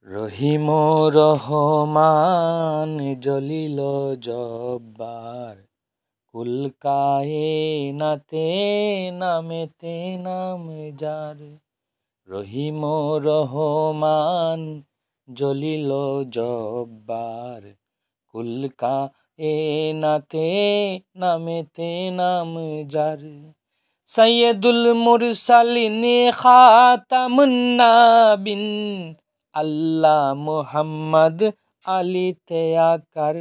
রহিম রহমান জলিল জব্বার কুল কায়নাতে নামেতে নাম যার। রহিম রহমান জলিল জব্বার কুল কায়নাতে নামেতে নাম যার। সৈয়দুল মুরসালিন খাতামুন নাবিন আল্লাহ মুহাম্মদ আলীতে আকার।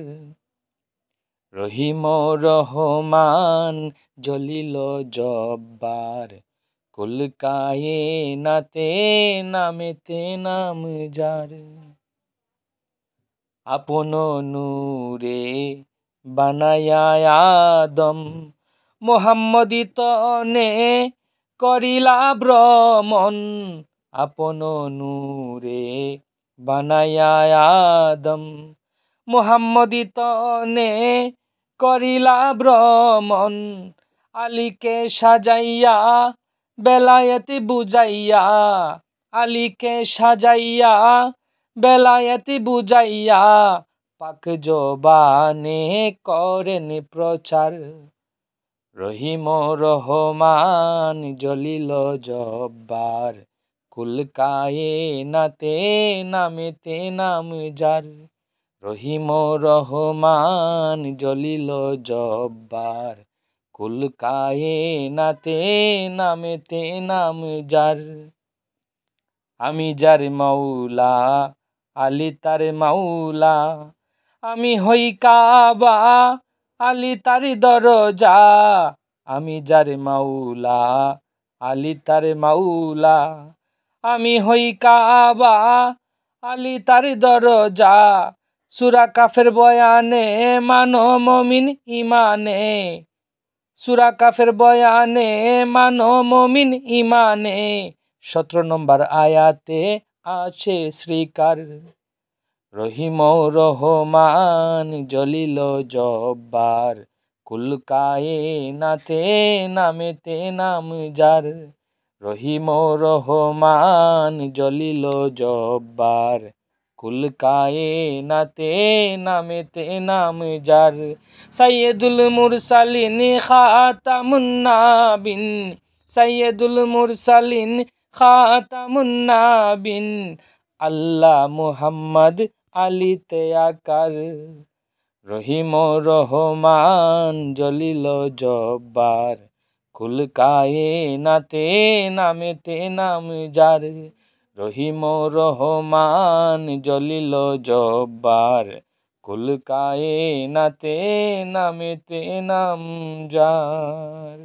রহিম রহমান জলিল জব্বার কুল কায়নাতে নামেতে নাম যার। আপন নূরে বানায়া আদম মুহাম্মদি তনে করিলা ভ্রমণ। আপন নূরে বানায়া আদম মুহাম্মদি তনে করিলা ভ্রমণ। আলীকে সাজাইয়া বেলায়েতি বুঝাইয়া, আলীকে সাজাইয়া বেলায়েতি বুঝাইয়া পাক জবানে করেন প্রচার। রহিম রহমান জলিল জব্বার কুল কায়নাতে নামেতে নাম যার। রহিম রহমান জলিল জব্বার কুল কায়নাতে নামেতে নাম যার। আমি যার মাওলা আলী তার মাওলা, আমি হই কাবা আলী তার দরজা। আমি যার মাওলা আলী তার মাওলা, আমি হই কাবা আলী তার দরজা। সূরা কাফের বয়ানে মানো মুমিন ইমানে, সূরা কাফের বয়ানে মানো মুমিন ইমানে। 17 নম্বর আয়াতে আছে শ্রীকার। রহিম রহমান জলিল জব্বার কুল কায়নাতে নামেতে নাম যার। রহিম রহমান জলিল জব্বার কুল কায়নাতে নামেতে নাম যার। সৈয়দুল মুরসালিন খাতামুন নাবিন, সৈয়দুল মুরসালিন খাতামুন নাবিন আল্লাহ মুহাম্মদ আলীতে আকার। রহিম রহমান জলিল জব্বার কুল কায়নাতে নামেতে নাম যার। রহিম রহমান জলিল জব্বার কুল কায়নাতে নামেতে নাম যার।